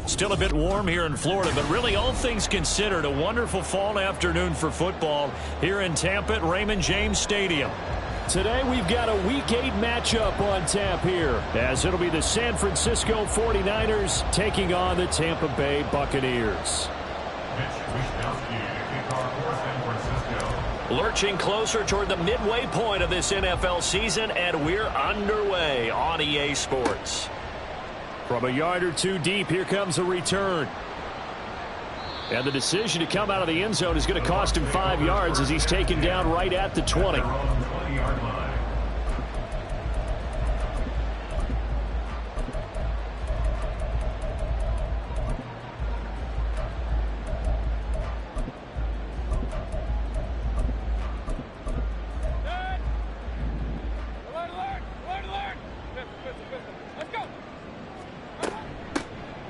Still a bit warm here in Florida, but really all things considered, a wonderful fall afternoon for football here in Tampa at Raymond James Stadium. Today we've got a Week 8 matchup on tap here, as it'll be the San Francisco 49ers taking on the Tampa Bay Buccaneers. Lurching closer toward the midway point of this NFL season, and we're underway on EA Sports. From a yard or two deep, here comes a return. And the decision to come out of the end zone is going to cost him 5 yards as he's taken down right at the 20.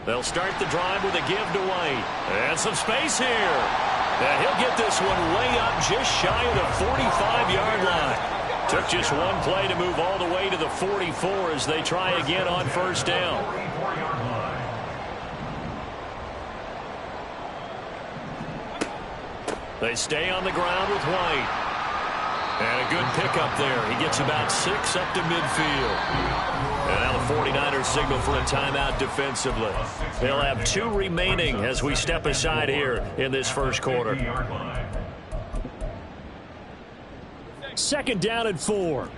They'll start the drive with a give to White. And some space here. And he'll get this one way up just shy of the 45-yard line. Took just one play to move all the way to the 44 as they try again on first down. They stay on the ground with White. And a good pickup there. He gets about 6 up to midfield. And now the 49ers signal for a timeout defensively. They'll have 2 remaining as we step aside here in this first quarter. 2nd down and 4.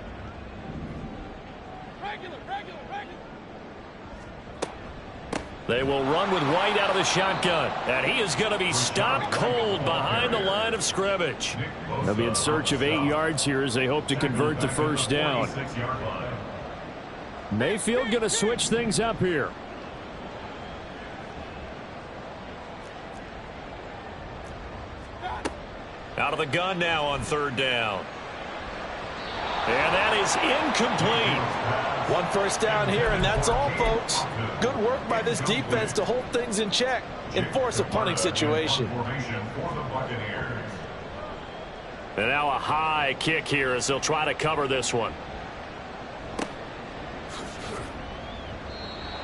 They will run with White out of the shotgun. And he is going to be stopped cold behind the line of scrimmage. They'll be in search of 8 yards here as they hope to convert the first down. Mayfield going to switch things up here. Out of the gun now on 3rd down. And that is incomplete. 1 first down here, and that's all, folks. Good work by this defense to hold things in check and force a punting situation. And now a high kick here as they'll try to cover this one.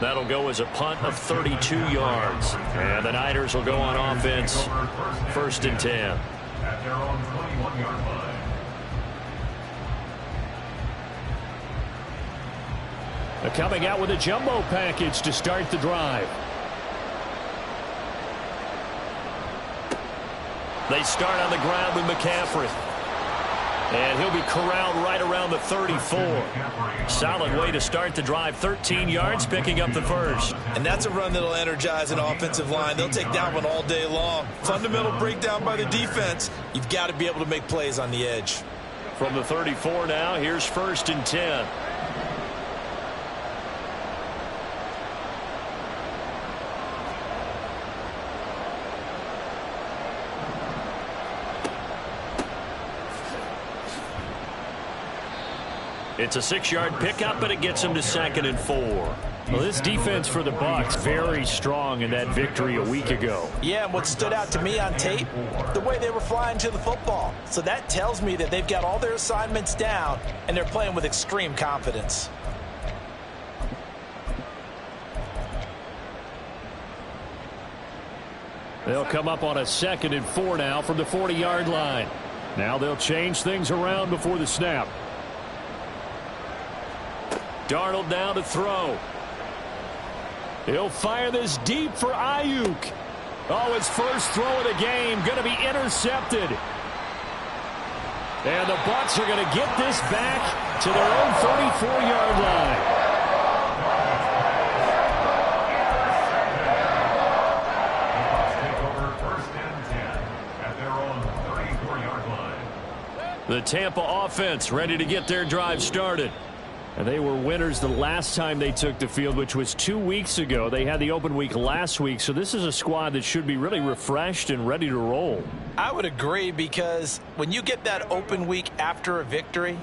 That'll go as a punt of 32 yards. And the Niners will go on offense. 1st and 10. At their own 21-yard line. They're coming out with a jumbo package to start the drive. They start on the ground with McCaffrey. And he'll be corralled right around the 34. Solid way to start the drive. 13 yards, picking up the first. And that's a run that'll energize an offensive line. They'll take that one all day long. Fundamental breakdown by the defense. You've got to be able to make plays on the edge. From the 34 now, here's 1st and 10. It's a 6-yard pickup, but it gets him to 2nd and 4. Well, this defense for the Bucs very strong in that victory a week ago. Yeah, and what stood out to me on tape, the way they were flying to the football. So that tells me that they've got all their assignments down, and they're playing with extreme confidence. They'll come up on a 2nd and 4 now from the 40-yard line. Now they'll change things around before the snap. Darnold now to throw. He'll fire this deep for Ayuk. Oh, his first throw of the game going to be intercepted. And the Bucs are going to get this back to their own 34-yard line. The Tampa offense ready to get their drive started. And they were winners the last time they took the field, which was 2 weeks ago. They had the open week last week, so this is a squad that should be really refreshed and ready to roll. I would agree, because when you get that open week after a victory,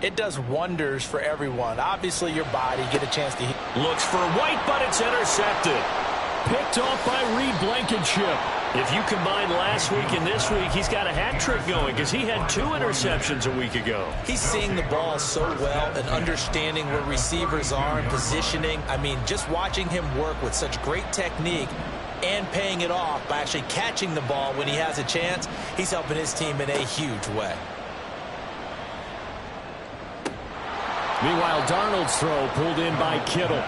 it does wonders for everyone. Obviously, your body get a chance to hit. Looks for White, but it's intercepted. Picked off by Reed Blankenship. If you combine last week and this week, he's got a hat trick going because he had 2 interceptions a week ago. He's seeing the ball so well and understanding where receivers are and positioning. I mean, just watching him work with such great technique and paying it off by actually catching the ball when he has a chance, he's helping his team in a huge way. Meanwhile, Darnold's throw pulled in by Kittle.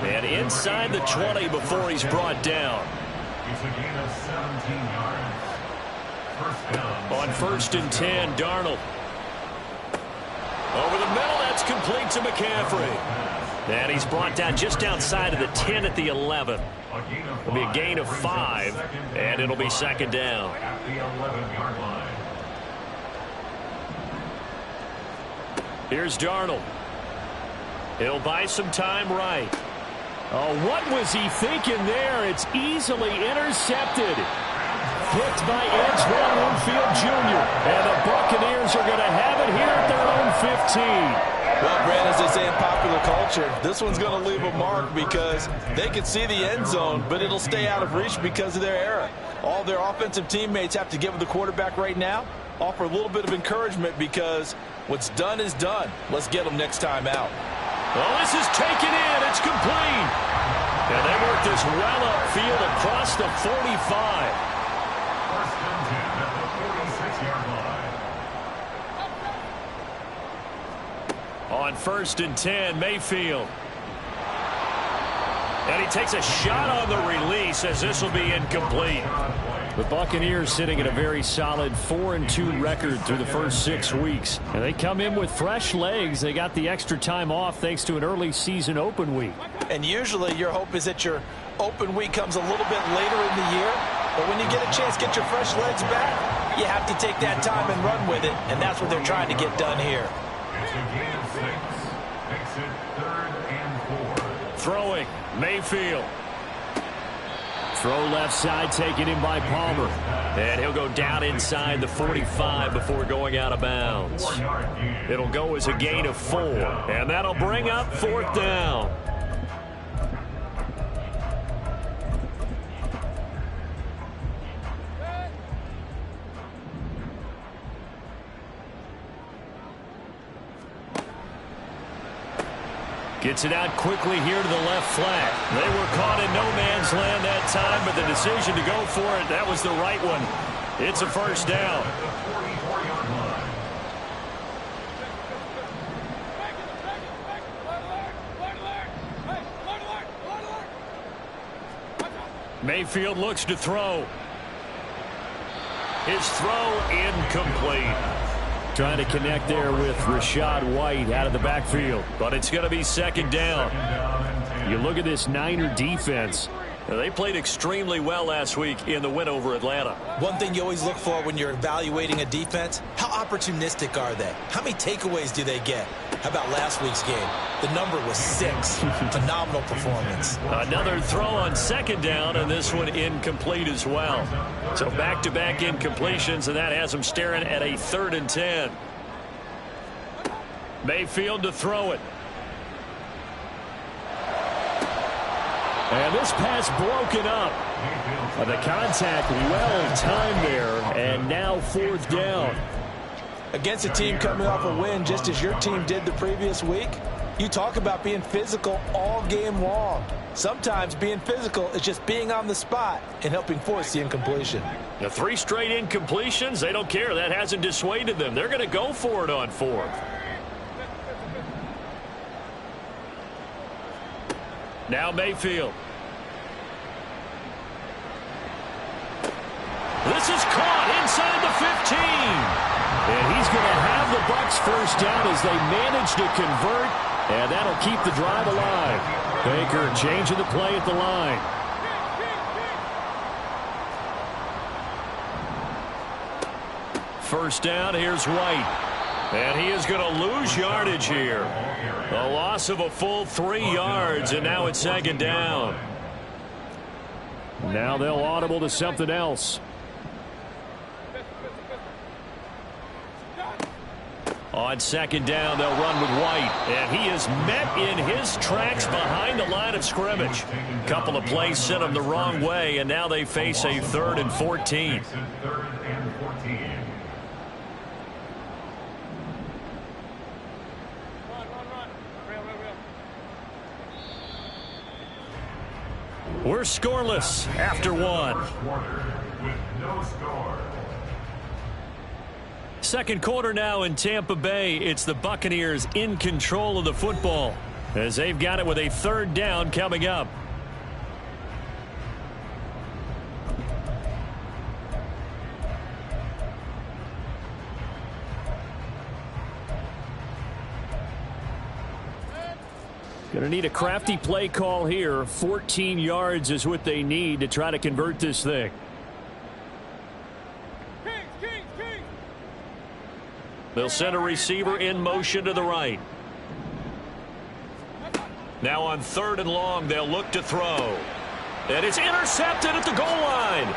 And inside the 20 before he's brought down. It's a gain of 17 yards. First down. On 1st and 10, Darnold. Over the middle, that's complete to McCaffrey. And he's brought down just outside of the 10 at the 11. It'll be a gain of 5, and it'll be 2nd down. At the 11-yard line. Here's Darnold. He'll buy some time right. Oh, what was he thinking there? It's easily intercepted. Picked by Antoine Winfield Jr. And the Buccaneers are going to have it here at their own 15. Well, Brad, as they say in popular culture, this one's going to leave a mark because they can see the end zone, but it'll stay out of reach because of their error. All their offensive teammates have to give the quarterback right now, offer a little bit of encouragement because what's done is done. Let's get them next time out. Oh, this is taken in. It's complete. And they work this well upfield across the 45. First and 10 at the 46-yard line. On 1st and 10, Mayfield. And he takes a shot on the release as this will be incomplete. The Buccaneers sitting at a very solid 4-2 record through the first 6 weeks. And they come in with fresh legs. They got the extra time off thanks to an early season open week. And usually your hope is that your open week comes a little bit later in the year. But when you get a chance to get your fresh legs back, you have to take that time and run with it. And that's what they're trying to get done here. It's a gain of 6. Makes it 3rd and 4. Throwing, Mayfield. Throw left side, taken in by Palmer. And he'll go down inside the 45 before going out of bounds. It'll go as a gain of 4. And that'll bring up 4th down. Gets it out quickly here to the left flat. They were caught in no man's land that time, but the decision to go for it, that was the right one. It's a 1st down. Mayfield looks to throw. His throw incomplete. Trying to connect there with Rachaad White out of the backfield. But it's going to be 2nd down. You look at this Niner defense. They played extremely well last week in the win over Atlanta. One thing you always look for when you're evaluating a defense, how opportunistic are they? How many takeaways do they get? How about last week's game? The number was 6. Phenomenal performance. Another throw on 2nd down, and this one incomplete as well. So back-to-back incompletions, and that has them staring at a 3rd and 10. Mayfield to throw it. And this pass broken up. The contact well timed there, and now 4th down. Against a team coming off a win just as your team did the previous week, you talk about being physical all game long. Sometimes being physical is just being on the spot and helping force the incompletion. The 3 straight incompletions, they don't care. That hasn't dissuaded them. They're going to go for it on 4th. Now Mayfield. This is caught inside the 15. And he's going to have the Bucs 1st down as they manage to convert. And that'll keep the drive alive. Baker changing the play at the line. First down, here's White. And he is going to lose yardage here. A loss of a full 3 yards, and now it's 2nd down. Now they'll audible to something else. On second down, they'll run with White. And he is met in his tracks behind the line of scrimmage. Couple of plays sent him the wrong way, and now they face a 3rd and 14. We're scoreless after one. Second quarter now in Tampa Bay. It's the Buccaneers in control of the football as they've got it with a 3rd down coming up. Going to need a crafty play call here. 14 yards is what they need to try to convert this thing. They'll send a receiver in motion to the right. Now on 3rd and long, they'll look to throw. And it's intercepted at the goal line.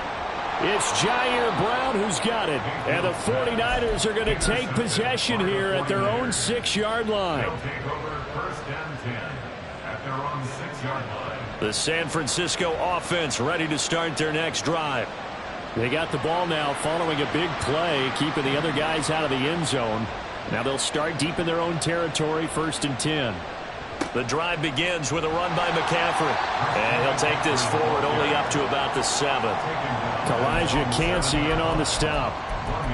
It's Jair Brown who's got it. And the 49ers are going to take possession here at their own 6-yard line. The San Francisco offense ready to start their next drive. They got the ball now following a big play, keeping the other guys out of the end zone. Now they'll start deep in their own territory, 1st and 10. The drive begins with a run by McCaffrey. And he'll take this forward only up to about the 7th. Elijah Cansey in on the stop.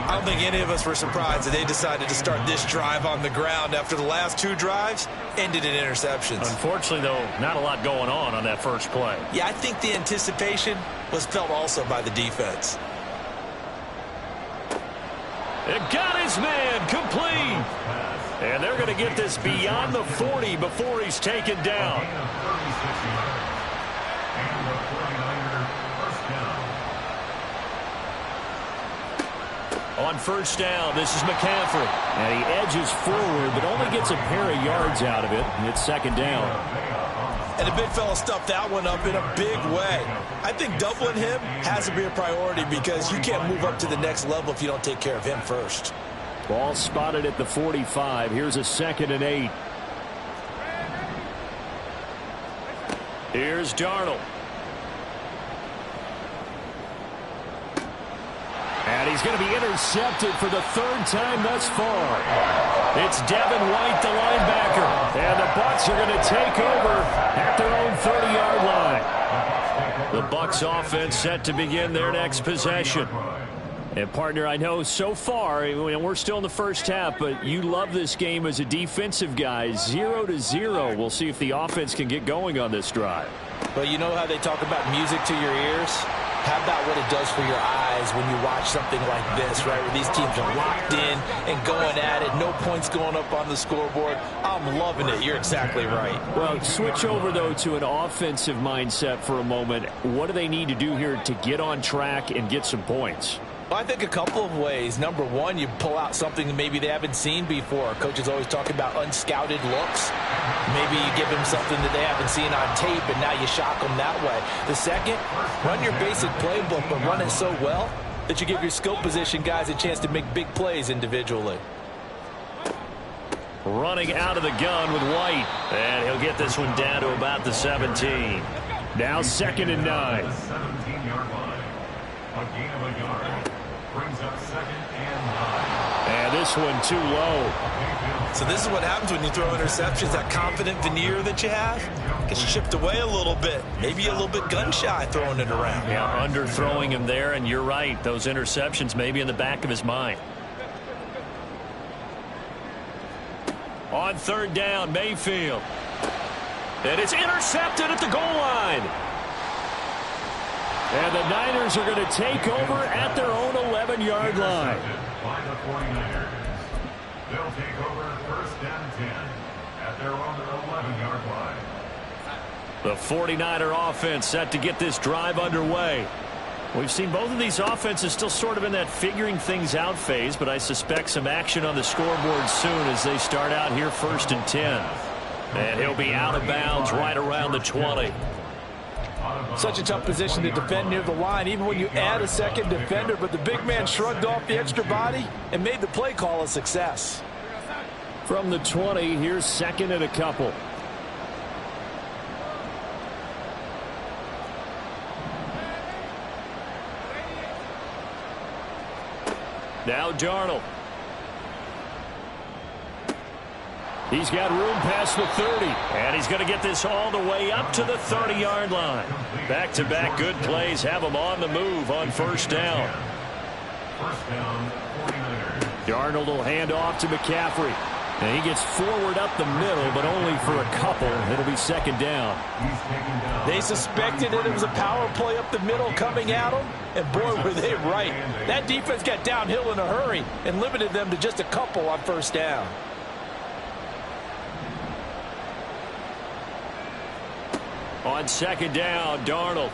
I don't think any of us were surprised that they decided to start this drive on the ground after the last 2 drives ended in interceptions. Unfortunately, though, not a lot going on that first play. Yeah, I think the anticipation was felt also by the defense. It got his man complete. And they're going to get this beyond the 40 before he's taken down. On 1st down, this is McCaffrey. And he edges forward, but only gets a pair of yards out of it. And it's 2nd down. And the big fella stuffed that one up in a big way. I think doubling him has to be a priority because you can't move up to the next level if you don't take care of him first. Ball spotted at the 45. Here's a 2nd and 8. Here's Darnold. And he's going to be intercepted for the 3rd time thus far. It's Devin White, the linebacker. And the Bucs are going to take over at their own 30-yard line. The Bucs offense set to begin their next possession. And, partner, I know so far, we're still in the first half, but you love this game as a defensive guy. 0-0. We'll see if the offense can get going on this drive. Well, you know how they talk about music to your ears? How about what it does for your eyes when you watch something like this, right, where these teams are locked in and going at it, no points going up on the scoreboard. I'm loving it. You're exactly right. Well, switch over, though, to an offensive mindset for a moment. What do they need to do here to get on track and get some points? Well, I think a couple of ways. Number one, you pull out something that maybe they haven't seen before. Coaches always talk about unscouted looks. Maybe you give them something that they haven't seen on tape, and now you shock them that way. The second, run your basic playbook, but run it so well that you give your skill position guys a chance to make big plays individually. Running out of the gun with White. And he'll get this one down to about the 17. Now 2nd and 9. 17-yard line. A gain of a yard. Brings up 2nd and 9. And this one too low. So this is what happens when you throw interceptions. That confident veneer that you have gets chipped away a little bit. Maybe a little bit gun-shy throwing it around. Yeah, underthrowing him there, and you're right. Those interceptions may be in the back of his mind. On 3rd down, Mayfield. And it's intercepted at the goal line. And the Niners are going to take over at their own 11-yard line. By the 49ers. They'll take over 1st and 10 at their own 11-yard line. The 49er offense set to get this drive underway. We've seen both of these offenses still sort of in that figuring things out phase, but I suspect some action on the scoreboard soon as they start out here 1st and 10. And he'll be out of bounds right around the 20. Such a tough position to defend near the line, even when you add a second defender, but the big man shrugged off the extra body and made the play call a success. From the 20, here's second and a couple. Now Darnold. He's got room past the 30. And he's going to get this all the way up to the 30-yard line. Back-to-back good plays have him on the move on first down. First down, 49ers. Darnold will hand off to McCaffrey. And he gets forward up the middle, but only for a couple. It'll be second down. They suspected it was a power play up the middle coming at them, and boy, were they right. That defense got downhill in a hurry and limited them to just a couple on first down. On second down, Darnold.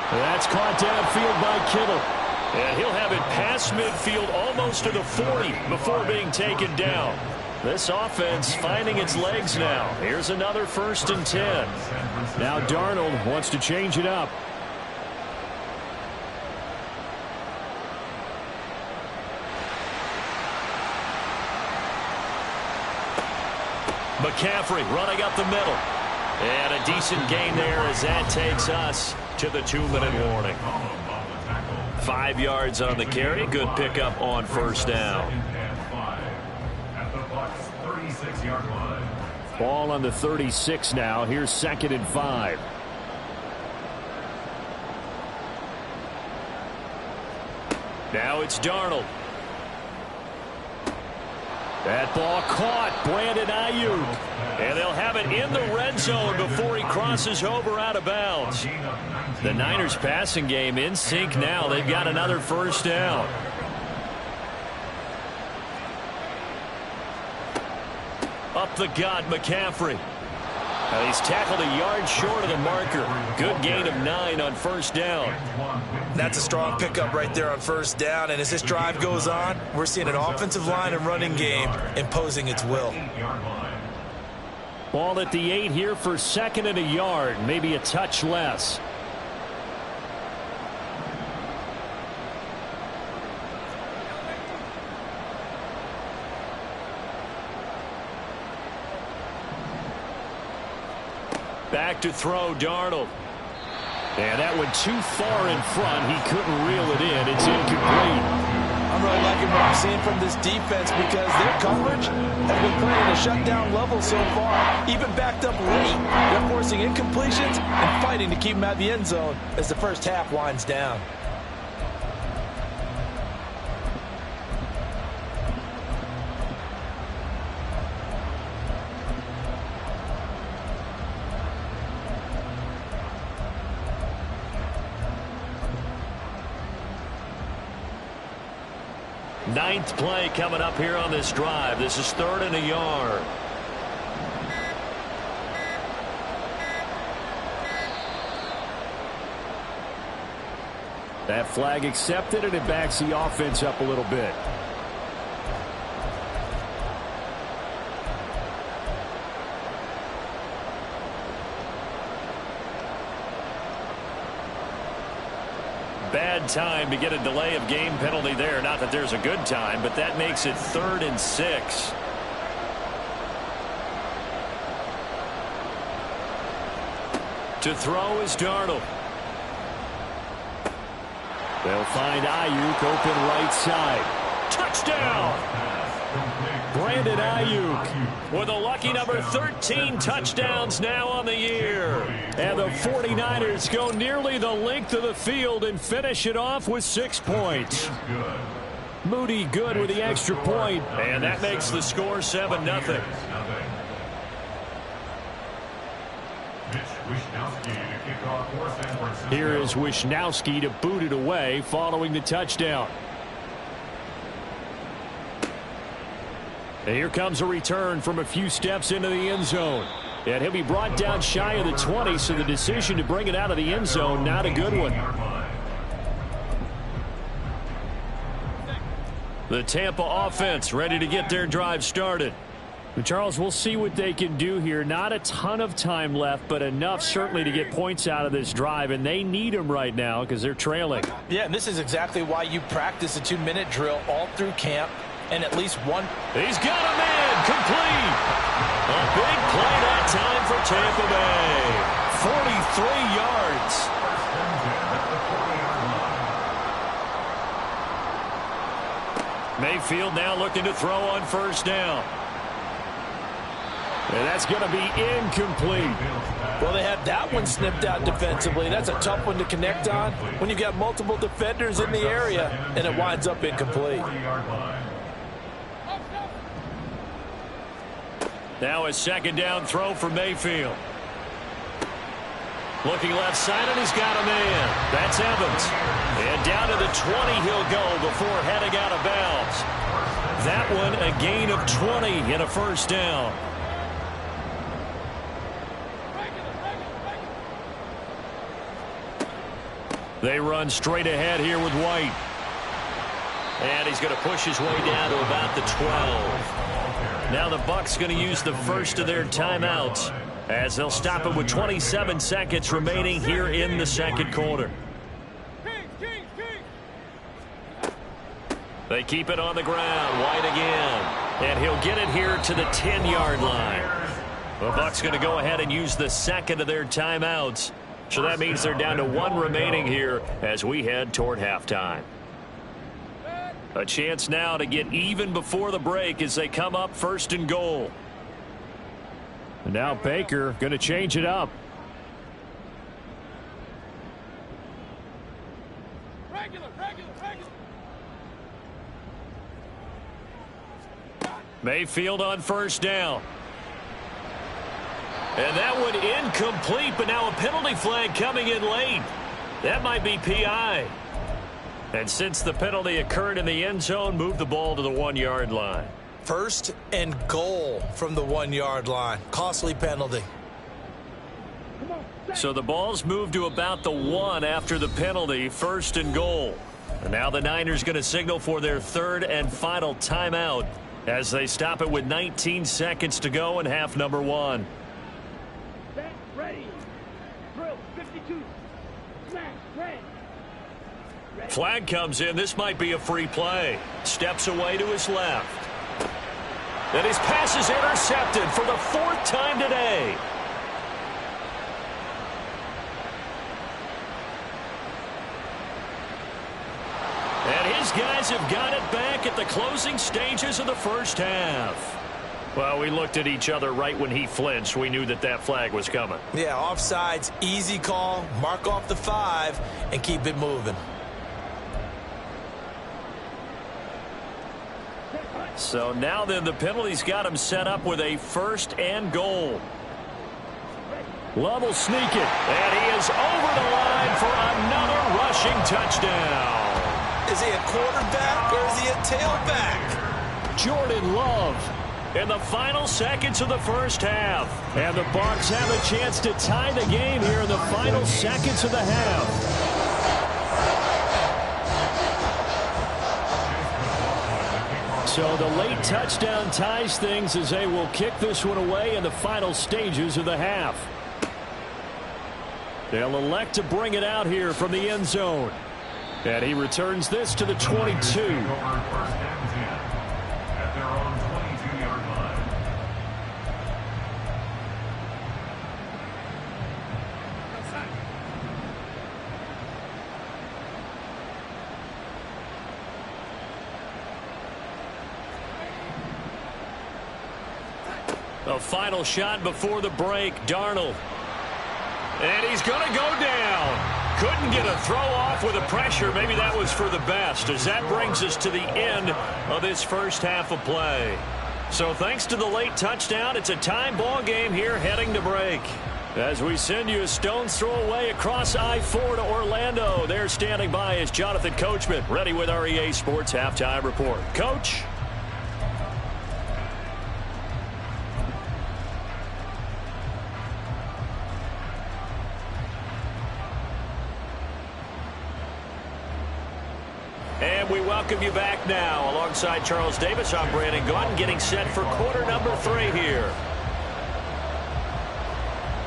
That's caught downfield by Kittle. And he'll have it past midfield almost to the 40 before being taken down. This offense finding its legs now. Here's another 1st and 10. Now Darnold wants to change it up. McCaffrey running up the middle. And a decent gain there as that takes us to the 2-minute warning. 5 yards on the carry. Good pickup on first down. At the Bucs 36-yard line. Ball on the 36 now. Here's 2nd and 5. Now it's Darnold. That ball caught. Brandon Ayuk. And they'll have it in the red zone before he crosses over out of bounds. The Niners passing game in sync now. They've got another first down. Up the gut, McCaffrey. He's tackled a yard short of the marker. Good gain of 9 on first down. That's a strong pickup right there on first down, and as this drive goes on, we're seeing an offensive line and running game imposing its will. Ball at the 8 here for 2nd and a yard, maybe a touch less. Back to throw, Darnold. And that went too far in front. He couldn't reel it in. It's incomplete. I'm really liking what I'm seeing from this defense because their coverage has been playing at a shutdown level so far. Even backed up late, they're forcing incompletions and fighting to keep them out of the end zone as the first half winds down. Ninth play coming up here on this drive. This is 3rd and a yard. That flag accepted, and it backs the offense up a little bit. Bad time to get a delay of game penalty there. Not that there's a good time, but that makes it 3rd and 6. To throw is Darnold. They'll find Ayuk open right side. Touchdown! Brandon Ayuk with a lucky number 13 touchdowns now on the year. And the 49ers go nearly the length of the field and finish it off with 6 points. Moody good with the extra point, and that makes the score 7-0. Here is Wishnowsky to boot it away following the touchdown. And here comes a return from a few steps into the end zone. And he'll be brought down shy of the 20, so the decision to bring it out of the end zone, not a good one. The Tampa offense ready to get their drive started. Charles, we'll see what they can do here. Not a ton of time left, but enough certainly to get points out of this drive, and they need them right now because they're trailing. Yeah, and this is exactly why you practice a 2-minute drill all through camp. and at least one. He's got a man, complete. A big play that time for Tampa Bay. 43 yards. Mayfield now looking to throw on first down. And that's going to be incomplete. Well, they had that one snipped out defensively. That's a tough one to connect on when you've got multiple defenders in the area, and it winds up incomplete. Now a second down throw for Mayfield. Looking left side, and he's got a man. That's Evans. And down to the 20 he'll go before heading out of bounds. That one a gain of 20 and a first down. They run straight ahead here with White. And he's going to push his way down to about the 12. Now the Bucs going to use the first of their timeouts as they'll stop it with 27 seconds remaining here in the second quarter. They keep it on the ground. White again. And he'll get it here to the 10-yard line. The Bucs going to go ahead and use the second of their timeouts. So that means they're down to one remaining here as we head toward halftime. A chance now to get even before the break as they come up first and goal. And now Baker going to change it up. Mayfield on first down. And that one incomplete, but now a penalty flag coming in late. That might be PI. And since the penalty occurred in the end zone, move the ball to the 1-yard line. First and goal from the 1-yard line. Costly penalty. So the ball's moved to about the 1 after the penalty, first and goal. And now the Niners going to signal for their third and final timeout as they stop it with 19 seconds to go in half number 1. Ready. Drill 52. Smash. Ready. Flag comes in. This might be a free play. Steps away to his left. And his pass is intercepted for the 4th time today. And his guys have got it back at the closing stages of the first half. Well, we looked at each other right when he flinched. We knew that that flag was coming. Yeah, offsides, easy call. Mark off the 5 and keep it moving. So now then the penalty's got him set up with a first and goal. Love will sneak it. And he is over the line for another rushing touchdown. Is he a quarterback or is he a tailback? Jordan Love. In the final seconds of the first half. And the Bucs have a chance to tie the game here in the final seconds of the half. So the late touchdown ties things as they will kick this one away in the final stages of the half. They'll elect to bring it out here from the end zone. And he returns this to the 22. A final shot before the break. Darnold. And he's going to go down. Couldn't get a throw off with the pressure. Maybe that was for the best, as that brings us to the end of this first half of play. So thanks to the late touchdown, it's a tie ball game here heading to break. As we send you a stone's throw away across I-4 to Orlando. There standing by is Jonathan Coachman, ready with our EA Sports Halftime Report. Coach. And we welcome you back now. Alongside Charles Davis, I'm Brandon Gaudin, getting set for quarter number 3 here.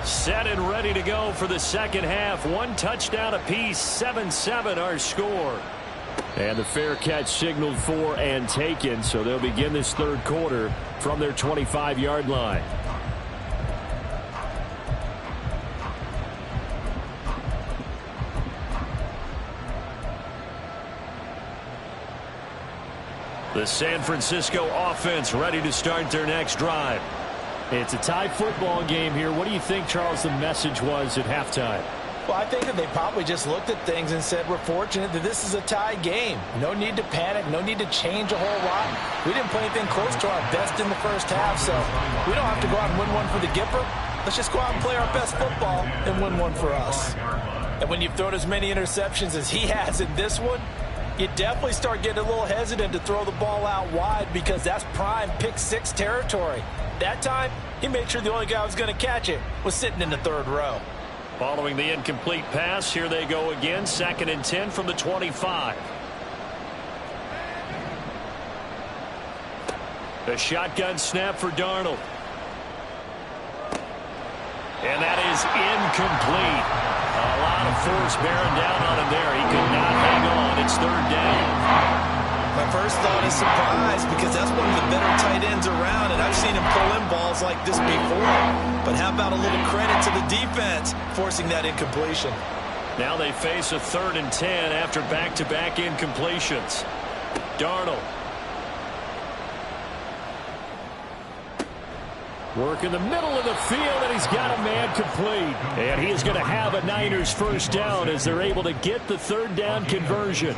Set and ready to go for the second half. One touchdown apiece, 7-7 our score. And the fair catch signaled for and taken, so they'll begin this third quarter from their 25-yard line. The San Francisco offense ready to start their next drive. It's a tie football game here. What do you think, Charles, the message was at halftime? Well, I think that they probably just looked at things and said, we're fortunate that this is a tie game. No need to panic. No need to change a whole lot. We didn't play anything close to our best in the first half, so we don't have to go out and win one for the Gipper. Let's just go out and play our best football and win one for us. And when you've thrown as many interceptions as he has in this one, you definitely start getting a little hesitant to throw the ball out wide because that's prime pick six territory. That time, he made sure the only guy who was going to catch it was sitting in the third row. Following the incomplete pass, here they go again, 2nd and 10 from the 25. The shotgun snap for Darnold. And that is incomplete. A lot of force bearing down on him there. He could not hang on. It's 3rd down. My first thought is surprise because that's one of the better tight ends around, and I've seen him pull in balls like this before. But how about a little credit to the defense forcing that incompletion? Now they face a 3rd and 10 after back-to-back incompletions. Darnold. Work in the middle of the field, and he's got a man complete. And he is going to have a Niners first down as they're able to get the 3rd down conversion.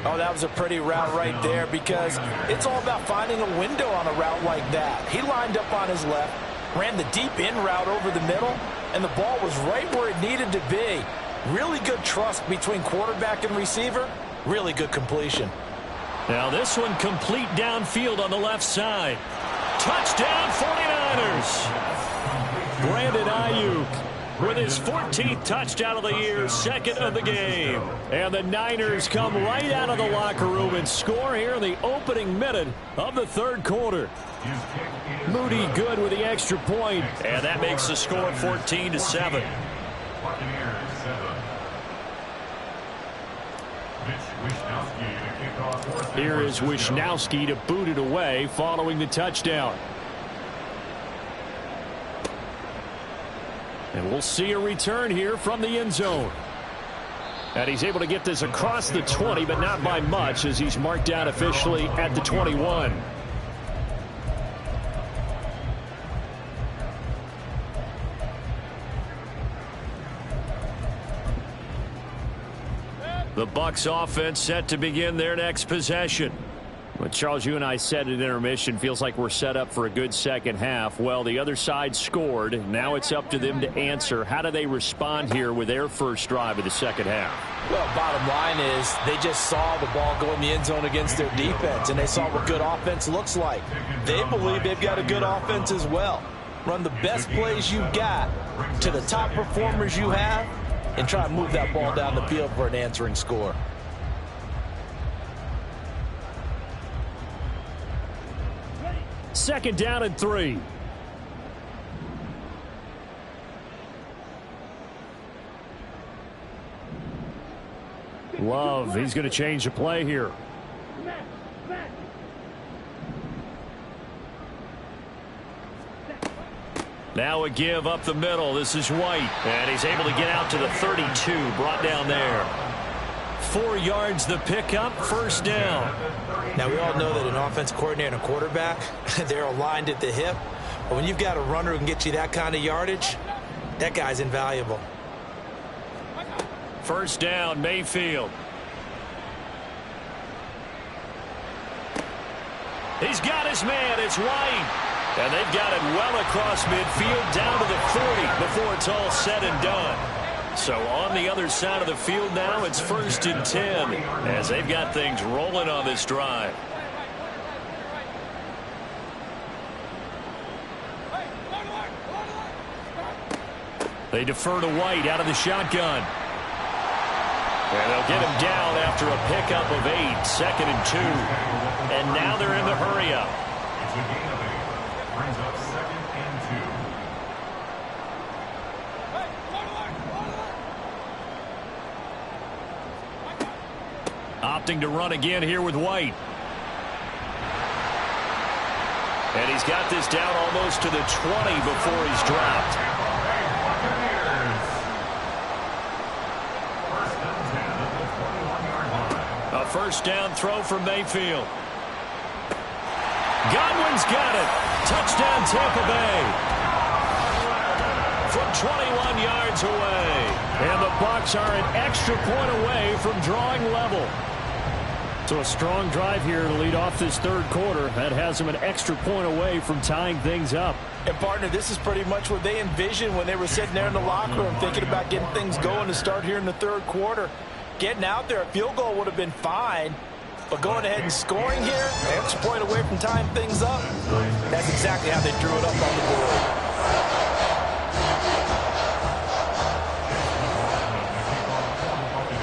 Oh, that was a pretty route right there because it's all about finding a window on a route like that. He lined up on his left, ran the deep in route over the middle, and the ball was right where it needed to be. Really good trust between quarterback and receiver. Really good completion. Now this one complete downfield on the left side. Touchdown 49ers. Brandon Ayuk with his 14th touchdown of the year, 2nd of the game. And the Niners come right out of the locker room and score here in the opening minute of the 3rd quarter. Moody good with the extra point, and that makes the score 14-7. Here is Wishnowsky to boot it away following the touchdown. And we'll see a return here from the end zone. And he's able to get this across the 20, but not by much as he's marked down officially at the 21. The Bucs offense set to begin their next possession. But Charles, you and I said at intermission, feels like we're set up for a good second half. Well, the other side scored. Now it's up to them to answer. How do they respond here with their first drive of the second half? Well, bottom line is they just saw the ball go in the end zone against their defense, and they saw what good offense looks like. They believe they've got a good offense as well. Run the best plays you've got to the top performers you have, and try and move that ball down the field for an answering score. Second down and 3. Love, he's going to change the play here. Now a give up the middle. This is White. And he's able to get out to the 32. Brought down there. 4 yards the pickup. First down. Now, we all know that an offense coordinator and a quarterback, they're aligned at the hip. But when you've got a runner who can get you that kind of yardage, that guy's invaluable. First down, Mayfield. He's got his man. It's White. And they've got it well across midfield down to the 40 before it's all said and done. So on the other side of the field now, it's 1st and 10 as they've got things rolling on this drive. They defer to White out of the shotgun. And they'll get him down after a pickup of 8, 2nd and 2. And now they're in the hurry-up. It's a gain of 8. Brings up 2nd and 2. Opting to run again here with White. And he's got this down almost to the 20 before he's dropped. A first down throw from Mayfield. Godwin's got it. Touchdown Tampa Bay. From 21 yards away. And the Bucs are an extra point away from drawing level. So a strong drive here to lead off this third quarter. That has them an extra point away from tying things up. And, partner, this is pretty much what they envisioned when they were sitting there in the locker room thinking about getting things going to start here in the third quarter. Getting out there, a field goal would have been fine. But going ahead and scoring here, an extra point away from tying things up, that's exactly how they drew it up on the board.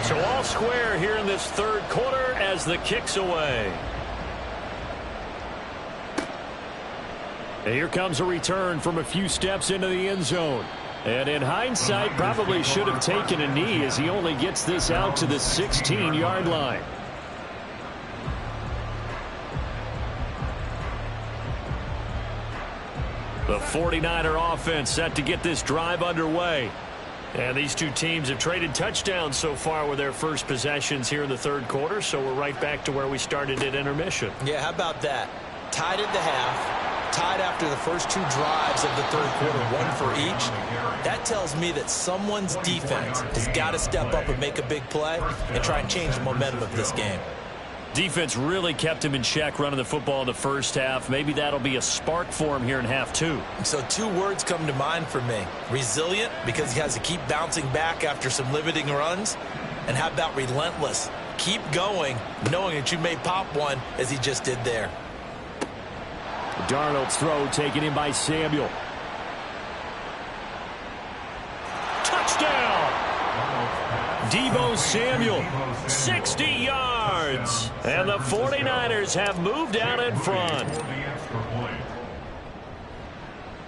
So all square here in this third quarter as the kick's away. And here comes a return from a few steps into the end zone. And in hindsight, probably should have taken a knee as he only gets this out to the 16-yard line. The 49er offense set to get this drive underway. And these two teams have traded touchdowns so far with their first possessions here in the third quarter, so we're right back to where we started at intermission. Yeah, how about that? Tied at the half, tied after the first two drives of the third quarter, one for each. That tells me that someone's defense has got to step up and make a big play and try and change the momentum of this game. Defense really kept him in check running the football in the first half. Maybe that'll be a spark for him here in half two. So two words come to mind for me. Resilient, because he has to keep bouncing back after some limiting runs. And how about relentless? Keep going, knowing that you may pop one as he just did there. Darnold's throw taken in by Samuel. Touchdown! Deebo Samuel, 60 yards. And the 49ers have moved out in front.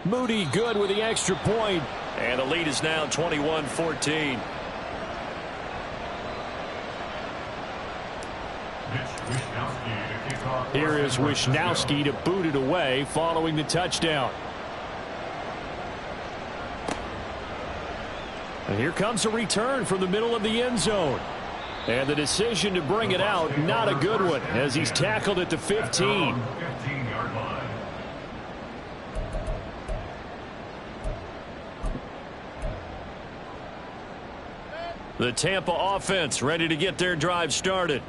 Moody good with the extra point. And the lead is now 21-14. Here is Wishnowski to boot it away following the touchdown. And here comes a return from the middle of the end zone. And the decision to bring it out, not a good one, as he's tackled at the 15. The Tampa offense ready to get their drive started.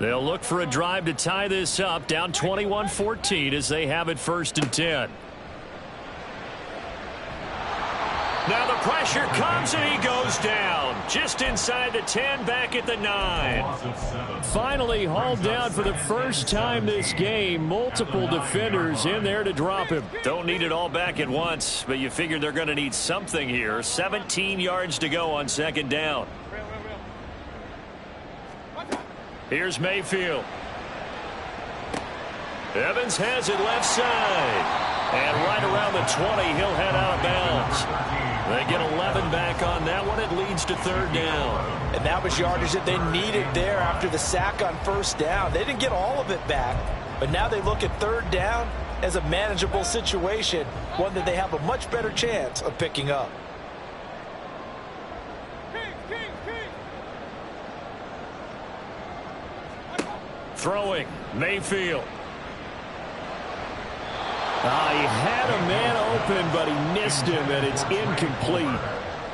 They'll look for a drive to tie this up, down 21-14 as they have it 1st and 10. Now the pressure comes and he goes down. Just inside the 10, back at the 9. Finally hauled down for the first time this game. Multiple defenders in there to drop him. Don't need it all back at once, but you figure they're going to need something here. 17 yards to go on 2nd down. Here's Mayfield. Evans has it left side. And right around the 20, he'll head out of bounds. They get 11 back on that one. It leads to 3rd down. And that was yardage that they needed there after the sack on 1st down. They didn't get all of it back, but now they look at 3rd down as a manageable situation, one that they have a much better chance of picking up. Throwing, Mayfield. He had a man open, but he missed him, and it's incomplete.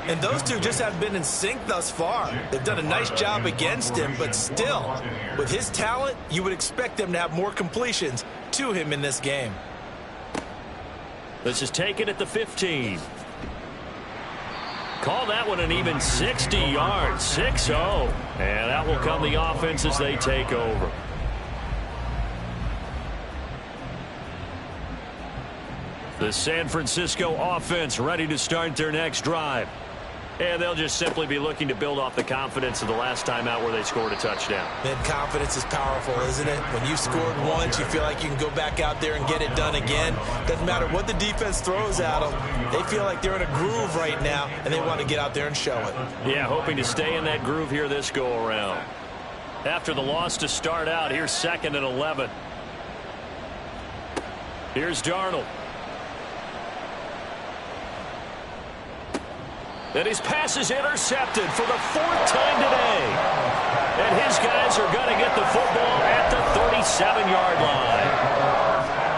And those two just have been in sync thus far. They've done a nice job against him, but still, with his talent, you would expect them to have more completions to him in this game. This is taken at the 15. Call that one an even 60 yards, 6-0. And that will come the offense as they take over. The San Francisco offense ready to start their next drive. And they'll just simply be looking to build off the confidence of the last time out where they scored a touchdown. Man, confidence is powerful, isn't it? When you scored once, you feel like you can go back out there and get it done again. Doesn't matter what the defense throws at them. They feel like they're in a groove right now, and they want to get out there and show it. Yeah, hoping to stay in that groove here this go-around. after the loss to start out. Here's 2nd and 11. Here's Darnold. And his pass is intercepted for the 4th time today. And his guys are going to get the football at the 37-yard line.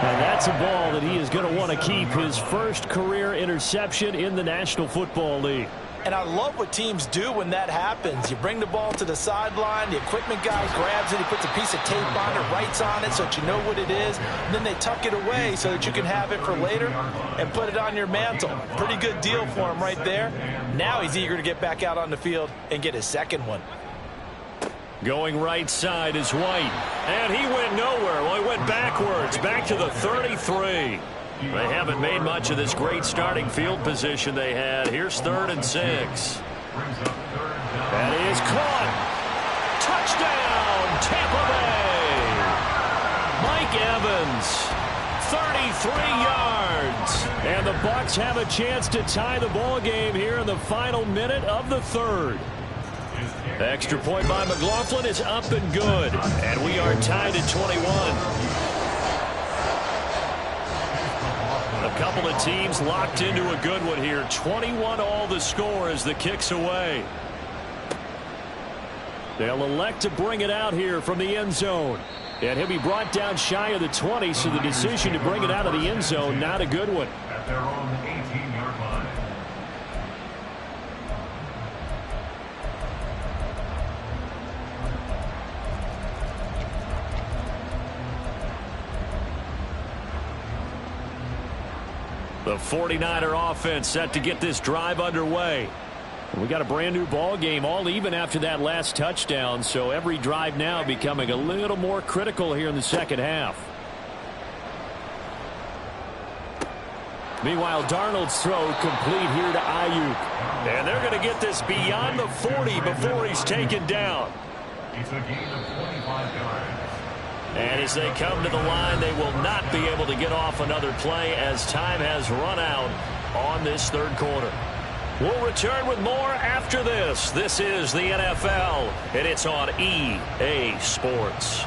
And that's a ball that he is going to want to keep, his first career interception in the National Football League. And I love what teams do when that happens. You bring the ball to the sideline, the equipment guy grabs it, he puts a piece of tape on it, writes on it so that you know what it is, and then they tuck it away so that you can have it for later and put it on your mantle. Pretty good deal for him right there. Now he's eager to get back out on the field and get his second one. Going right side is White. And he went nowhere. Well, he went backwards, back to the 33. They haven't made much of this great starting field position they had. Here's 3rd and 6. That is caught. Touchdown, Tampa Bay. Mike Evans, 33 yards. And the Bucs have a chance to tie the ball game here in the final minute of the 3rd. Extra point by McLaughlin is up and good. And we are tied at 21. A couple of teams locked into a good one here. 21 all the score as the kick's away. They'll elect to bring it out here from the end zone. And he'll be brought down shy of the 20, so the decision to bring it out of the end zone, not a good one. At their own 18-yard line. The 49er offense set to get this drive underway. We got a brand new ball game, all even after that last touchdown, so every drive now becoming a little more critical here in the second half. Meanwhile, Darnold's throw complete here to Ayuk. And they're going to get this beyond the 40 before he's taken down. It's a gain of 25 yards. And as they come to the line, they will not be able to get off another play as time has run out on this 3rd quarter. We'll return with more after this. This is the NFL, and it's on EA Sports.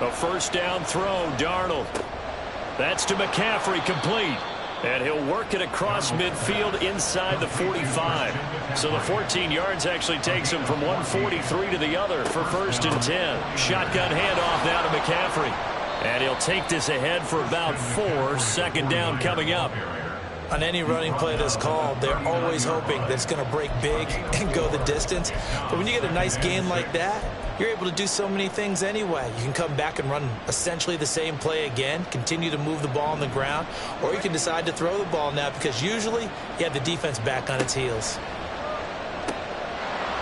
A first down throw, Darnold. That's to McCaffrey, complete. And he'll work it across midfield inside the 45. So the 14 yards actually takes him from 143 to the other for 1st and 10. Shotgun handoff now to McCaffrey. And he'll take this ahead for about 4. 2nd down coming up. On any running play that's called, they're always hoping that it's going to break big and go the distance. But when you get a nice game like that, you're able to do so many things anyway. You can come back and run essentially the same play again, continue to move the ball on the ground, or you can decide to throw the ball now because usually you have the defense back on its heels.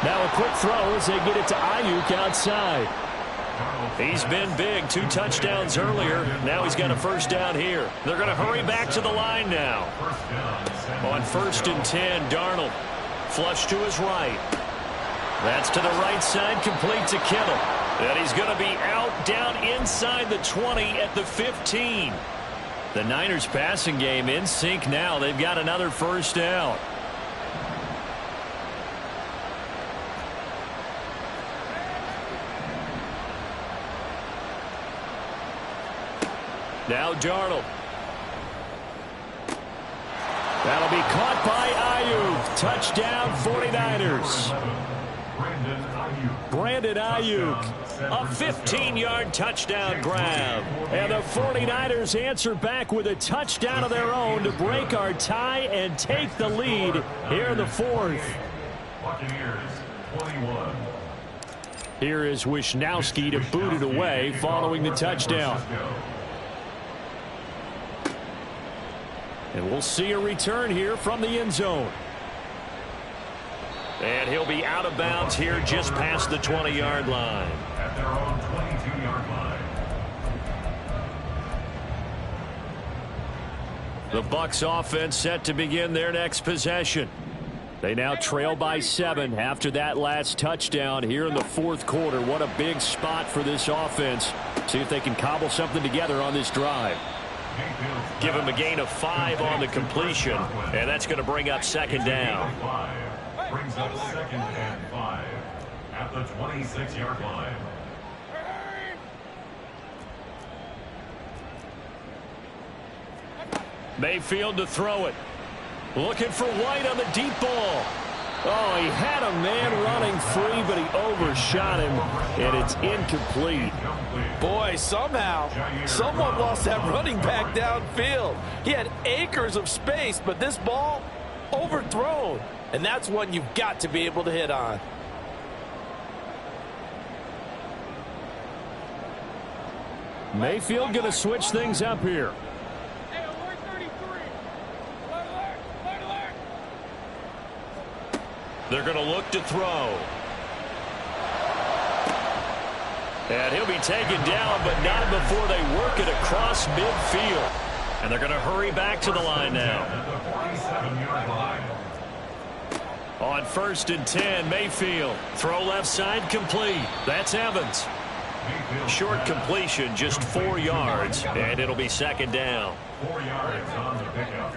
Now a quick throw as they get it to Ayuk outside. He's been big, 2 touchdowns earlier. Now he's got a first down here. They're going to hurry back to the line now. On 1st and 10, Darnold. Flush to his right. That's to the right side, complete to Kittle. And he's going to be out down inside the 20 at the 15. The Niners passing game in sync now. They've got another first down. Now Darnold. That'll be caught by Ayuk. Touchdown 49ers. Brandon Ayuk. A 15-yard touchdown grab. And the 49ers answer back with a touchdown of their own to break our tie and take the lead here in the 4th. Buccaneers 21. Here is Wisnowski to boot it away following the touchdown. And we'll see a return here from the end zone. And he'll be out of bounds here just past the 20-yard line. At their own 22-yard line. The Bucs offense set to begin their next possession. They now trail by 7 after that last touchdown here in the fourth quarter. What a big spot for this offense. See if they can cobble something together on this drive. Give him a gain of 5 on the completion, and that's going to bring up second down. Brings up 2nd and 5 at the 26-yard line. Mayfield to throw it. Looking for White on the deep ball. Oh, he had a man running free, but he overshot him, and it's incomplete. Boy, somehow, someone lost that running back downfield. He had acres of space, but this ball overthrown, and that's one you've got to be able to hit on. Mayfield going to switch things up here. They're going to look to throw. And he'll be taken down, but not before they work it across midfield. And they're going to hurry back to the line now. On 1st and 10, Mayfield. Throw left side complete. That's Evans. Short completion, just 4 yards, and it'll be second down. 4 yards on the pickup.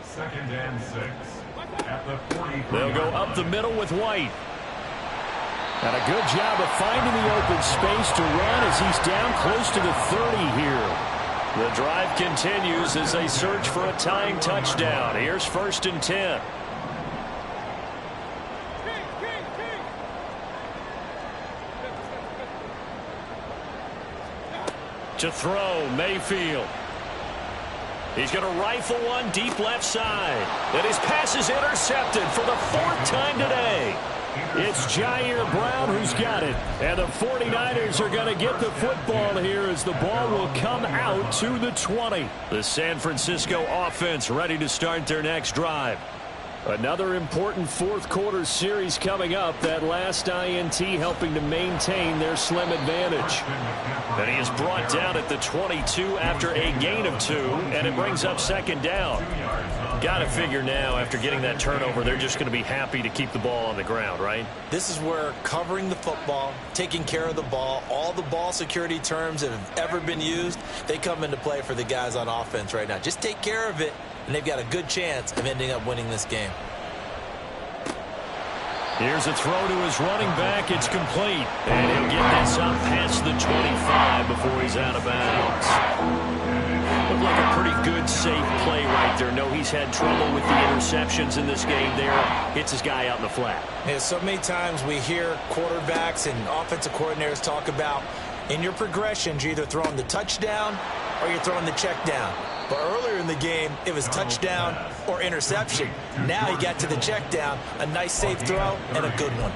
2nd and 6. At the 43. They'll go up the middle with White. And a good job of finding the open space to run as he's down close to the 30 here. The drive continues as they search for a tying touchdown. Here's 1st and 10. To throw, Mayfield. He's going to rifle one deep left side. And his pass is intercepted for the 4th time today. It's Jair Brown who's got it. And the 49ers are going to get the football here as the ball will come out to the 20. The San Francisco offense ready to start their next drive. Another important fourth quarter series coming up. That last INT helping to maintain their slim advantage. And he is brought down at the 22 after a gain of 2, and it brings up second down. Got to figure now, after getting that turnover, they're just going to be happy to keep the ball on the ground, right? This is where covering the football, taking care of the ball, all the ball security terms that have ever been used, they come into play for the guys on offense right now. Just take care of it, and they've got a good chance of ending up winning this game. Here's a throw to his running back. It's complete. And he'll get this up past the 25 before he's out of bounds. Looked like a pretty good, safe play right there. No, he's had trouble with the interceptions in this game there. Hits his guy out in the flat. Yeah, so many times we hear quarterbacks and offensive coordinators talk about in your progressions, you're either throwing the touchdown or you're throwing the check down. But earlier in the game, it was touchdown or interception. Now he got to the check down, a nice safe throw, and a good one.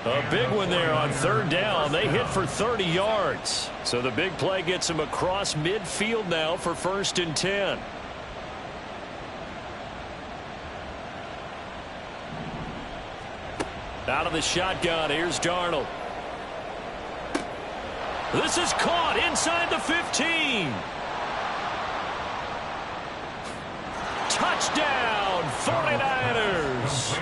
A big one there on 3rd down. They hit for 30 yards. So the big play gets him across midfield now for 1st and 10. Out of the shotgun, here's Darnold. This is caught inside the 15. Touchdown, 49ers.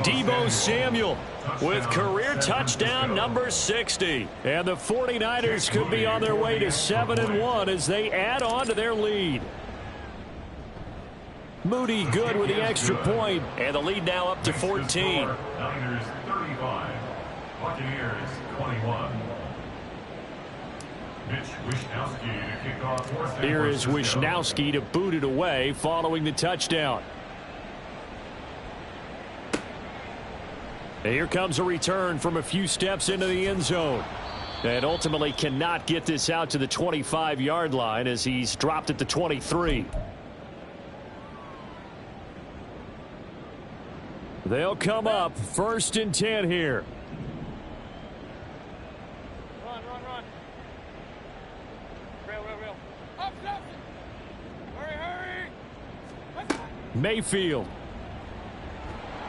Deebo Samuel with career touchdown number 60. And the 49ers could be on their way to 7-1 as they add on to their lead. Moody good with the extra point. And the lead now up to 14. Niners 35. Buccaneers 21. Here is Wishnowsky to boot it away following the touchdown. And here comes a return from a few steps into the end zone. And ultimately cannot get this out to the 25-yard line as he's dropped at the 23. They'll come up 1st and 10 here. Mayfield.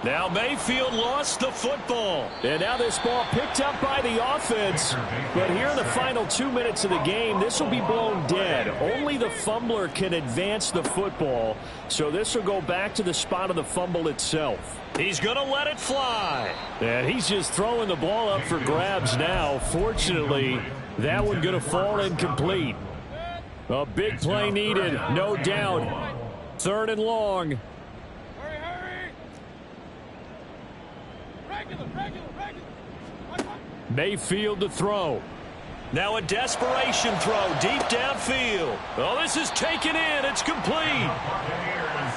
Now Mayfield lost the football. And now this ball picked up by the offense. But here in the final 2 minutes of the game, this will be blown dead. Only the fumbler can advance the football. So this will go back to the spot of the fumble itself. He's going to let it fly. And he's just throwing the ball up for grabs now. Fortunately, that one going to fall incomplete. A big play needed, no doubt. 3rd and long. Mayfield to throw. Now a desperation throw deep downfield. Oh, this is taken in. It's complete.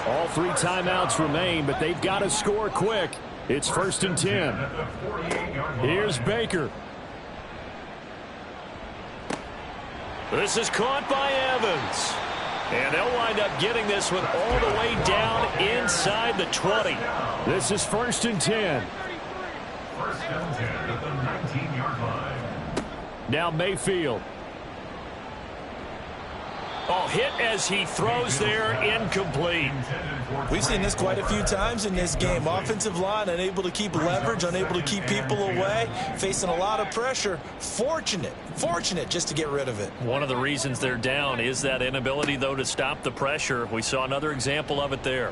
All 3 timeouts remain, but they've got to score quick. It's 1st and 10. Here's Baker. This is caught by Evans. And they'll wind up getting this one all the way down inside the 20. This is 1st and 10. 1st and 10 at the 19-yard line. Now Mayfield. Oh, hit as he throws there, incomplete. We've seen this quite a few times in this game. Offensive line unable to keep leverage, unable to keep people away, facing a lot of pressure. Fortunate just to get rid of it. One of the reasons they're down is that inability, though, to stop the pressure. We saw another example of it there.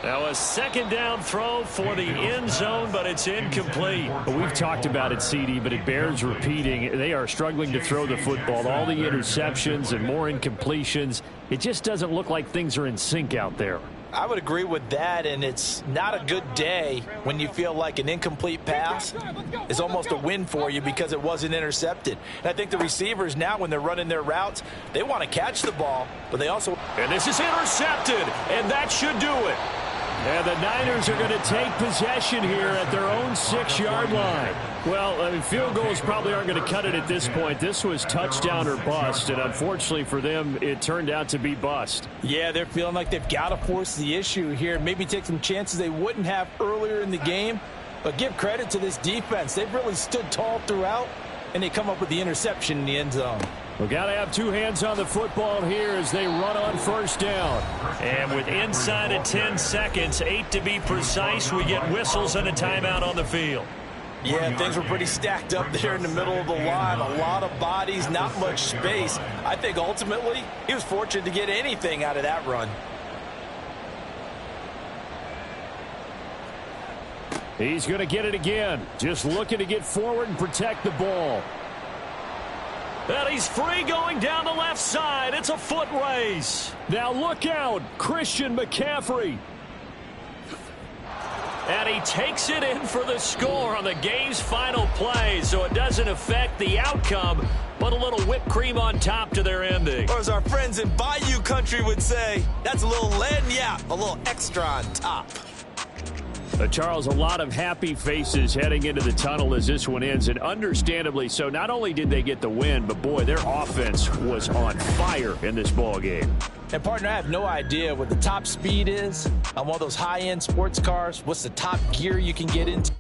Now a 2nd down throw for the end zone, but it's incomplete. We've talked about it, CD, but it bears repeating. They are struggling to throw the football. All the interceptions and more incompletions. It just doesn't look like things are in sync out there. I would agree with that, and it's not a good day when you feel like an incomplete pass is almost a win for you because it wasn't intercepted. And I think the receivers now, when they're running their routes, they want to catch the ball, but they also... And this is intercepted, and that should do it. And the Niners are going to take possession here at their own 6-yard line. Well, I mean, field goals probably aren't going to cut it at this point. This was touchdown or bust, and unfortunately for them, it turned out to be bust. Yeah, they're feeling like they've got to force the issue here. Maybe take some chances they wouldn't have earlier in the game. But give credit to this defense. They've really stood tall throughout, and they come up with the interception in the end zone. We've got to have 2 hands on the football here as they run on 1st down. And with inside of 10 seconds, 8 to be precise, we get whistles and a timeout on the field. Yeah, things were pretty stacked up there in the middle of the line. A lot of bodies, not much space. I think ultimately he was fortunate to get anything out of that run. He's going to get it again. Just looking to get forward and protect the ball. And he's free going down the left side. It's a foot race. Now look out. Christian McCaffrey. And he takes it in for the score on the game's final play, so it doesn't affect the outcome, but a little whipped cream on top to their ending. Or as our friends in Bayou Country would say, that's a little lagniappe, a little extra on top. Charles, a lot of happy faces heading into the tunnel as this one ends, and understandably so. Not only did they get the win, but boy, their offense was on fire in this ball game. And partner, I have no idea what the top speed is on one of those high-end sports cars. What's the top gear you can get into?